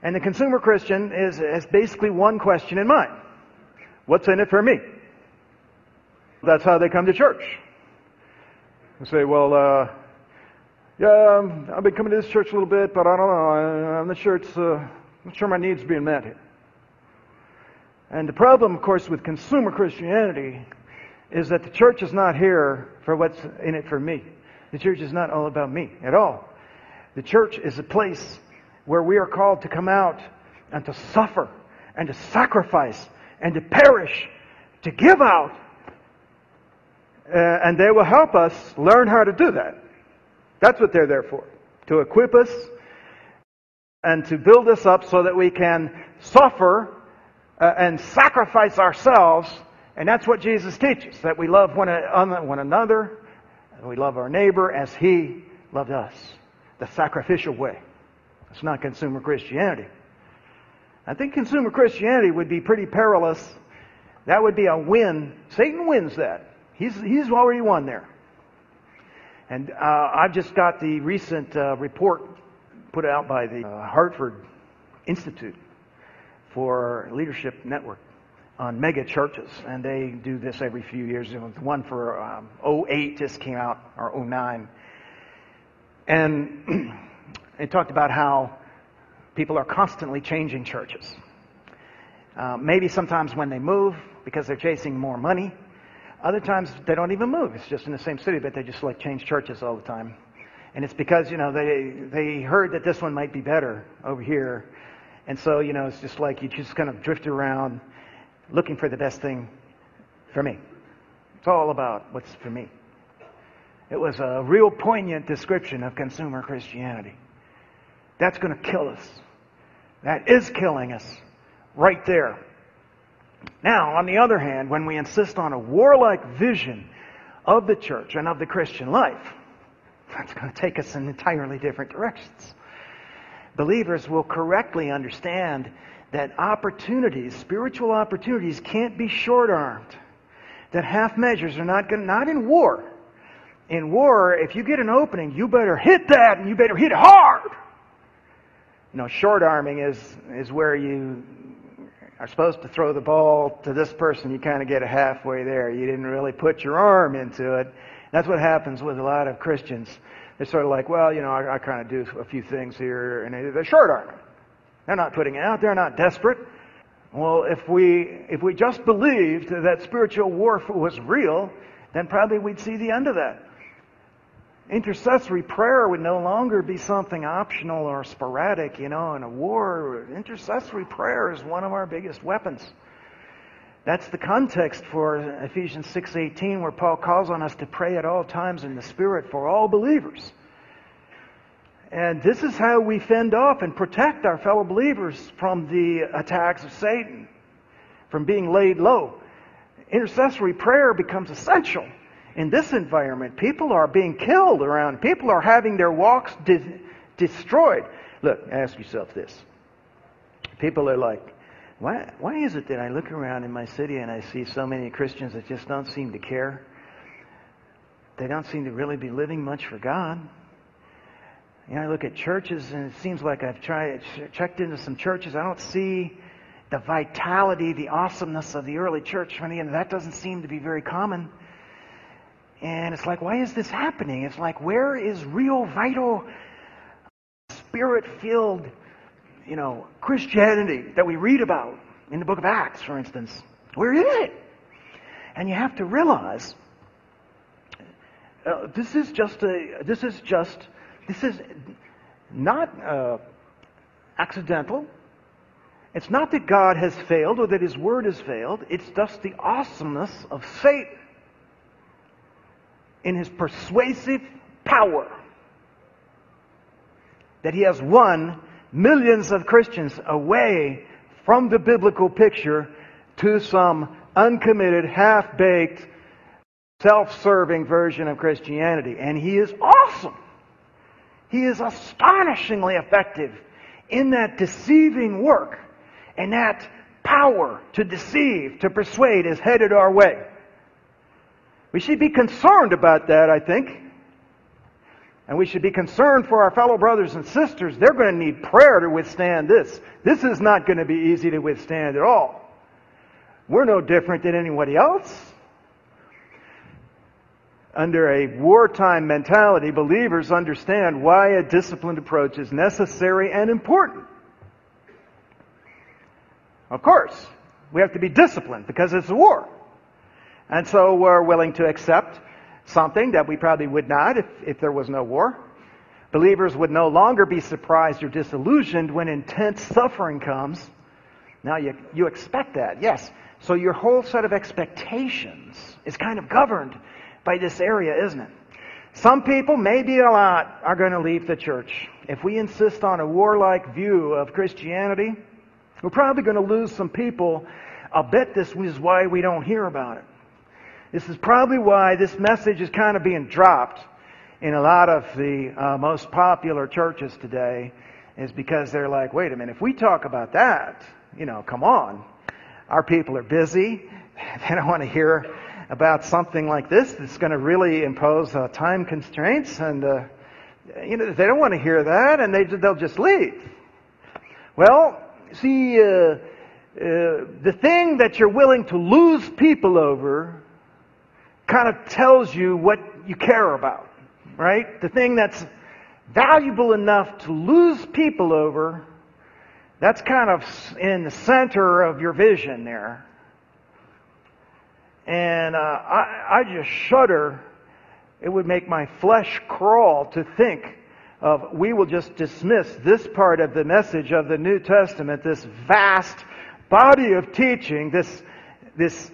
And the consumer Christian has basically one question in mind. What's in it for me? That's how they come to church. They say, well, yeah, I've been coming to this church a little bit, but I don't know. I'm not sure my needs are being met here. And the problem, of course, with consumer Christianity is that the church is not here for what's in it for me. The church is not all about me at all. The church is a place where we are called to come out and to suffer and to sacrifice and to perish, to give out. And they will help us learn how to do that. That's what they're there for. To equip us and to build us up so that we can suffer and sacrifice ourselves. And that's what Jesus teaches, that we love one another, and we love our neighbor as He loved us. The sacrificial way. It's not consumer Christianity. I think consumer Christianity would be pretty perilous. That would be a win. Satan wins that. He's already won there. And I've just got the recent report put out by the Hartford Institute for Leadership Network on mega churches. And they do this every few years. The one for 08 just came out, or 09. And it talked about how people are constantly changing churches. Maybe sometimes when they move because they're chasing more money. Other times they don't even move. It's just in the same city, but they just change churches all the time. And it's because, they heard that this one might be better over here. And so, it's just like you just kind of drift around looking for the best thing for me. It's all about what's for me. It was a real poignant description of consumer Christianity. That's going to kill us. That is killing us right there. Now, on the other hand, when we insist on a warlike vision of the church and of the Christian life, that's going to take us in entirely different directions. Believers will correctly understand that spiritual opportunities can't be short-armed. That half measures are not in war. In war, if you get an opening, you better hit that and you better hit it hard. Short-arming is where you are supposed to throw the ball to this person. You kind of get it halfway there. You didn't really put your arm into it. That's what happens with a lot of Christians. They're sort of like, well, I kind of do a few things here, and they're short-arming. They're not putting it out. They're not desperate. Well, if we just believed that spiritual warfare was real, then probably we'd see the end of that. Intercessory prayer would no longer be something optional or sporadic, in a war. Intercessory prayer is one of our biggest weapons. That's the context for Ephesians 6:18, where Paul calls on us to pray at all times in the Spirit for all believers. And this is how we fend off and protect our fellow believers from the attacks of Satan, from being laid low. Intercessory prayer becomes essential. In this environment, people are being killed around. People are having their walks destroyed. Look, ask yourself this. People are like, why is it that I look around in my city and I see so many Christians that just don't seem to care? They don't seem to really be living much for God. I look at churches and it seems like I've checked into some churches. I don't see the vitality, the awesomeness of the early church. That doesn't seem to be very common. And it's like, why is this happening? It's like, where is real, vital, spirit-filled, Christianity that we read about in the book of Acts, for instance? Where is it? And you have to realize, this is not accidental. It's not that God has failed or that His Word has failed. It's just the awesomeness of Satan in his persuasive power, that he has won millions of Christians away from the biblical picture to some uncommitted, half-baked, self-serving version of Christianity. And he is awesome. He is astonishingly effective in that deceiving work. And that power to deceive, to persuade, is headed our way. We should be concerned about that, I think. And we should be concerned for our fellow brothers and sisters. They're going to need prayer to withstand this. This is not going to be easy to withstand at all. We're no different than anybody else. Under a wartime mentality, believers understand why a disciplined approach is necessary and important. Of course, we have to be disciplined because it's a war. And so we're willing to accept something that we probably would not if there was no war. Believers would no longer be surprised or disillusioned when intense suffering comes. Now you expect that, yes. So your whole set of expectations is kind of governed by this area, isn't it? Some people, maybe a lot, are going to leave the church. If we insist on a warlike view of Christianity, we're probably going to lose some people. I'll bet this is why we don't hear about it. This is probably why this message is kind of being dropped in a lot of the most popular churches today, is because they're like, wait a minute, if we talk about that, come on. Our people are busy. They don't want to hear about something like this that's going to really impose time constraints, and they don't want to hear that, and they'll just leave. Well, see, the thing that you're willing to lose people over kind of tells you what you care about, right? The thing that's valuable enough to lose people over, that's kind of in the center of your vision there. And I just shudder. It would make my flesh crawl to think of, we will just dismiss this part of the message of the New Testament, this vast body of teaching, this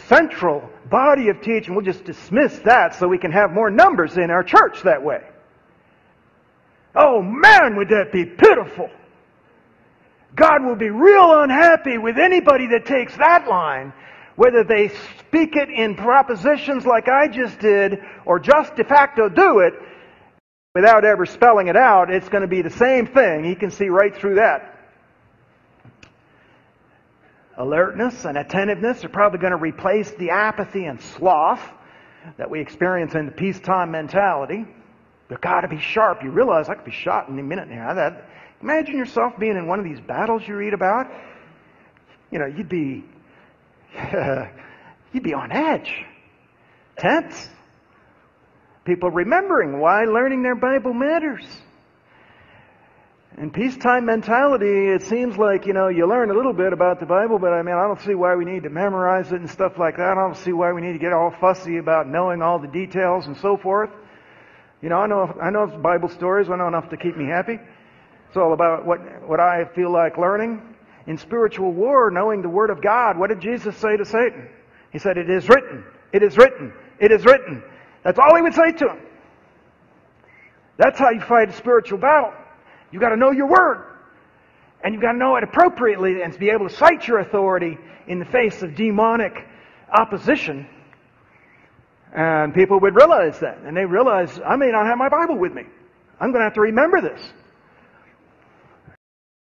central body of teaching. We'll just dismiss that so we can have more numbers in our church that way. Oh man, would that be pitiful. God will be real unhappy with anybody that takes that line, whether they speak it in propositions like I just did, or just de facto do it without ever spelling it out. It's going to be the same thing. He can see right through that. Alertness and attentiveness are probably going to replace the apathy and sloth that we experience in the peacetime mentality. You've got to be sharp. You realize I could be shot in a minute now. Imagine yourself being in one of these battles you read about. You'd be on edge, tense. People remembering why learning their Bible matters. In peacetime mentality, it seems like, you learn a little bit about the Bible, but I don't see why we need to memorize it and stuff like that. I don't see why we need to get all fussy about knowing all the details and so forth. I know Bible stories. I know enough to keep me happy. It's all about what I feel like learning. In spiritual war, knowing the Word of God, what did Jesus say to Satan? He said, "It is written, it is written, it is written." That's all he would say to him. That's how you fight a spiritual battle. You've got to know your Word. And you've got to know it appropriately and to be able to cite your authority in the face of demonic opposition. And people would realize that. And they realize, I may not have my Bible with me. I'm going to have to remember this.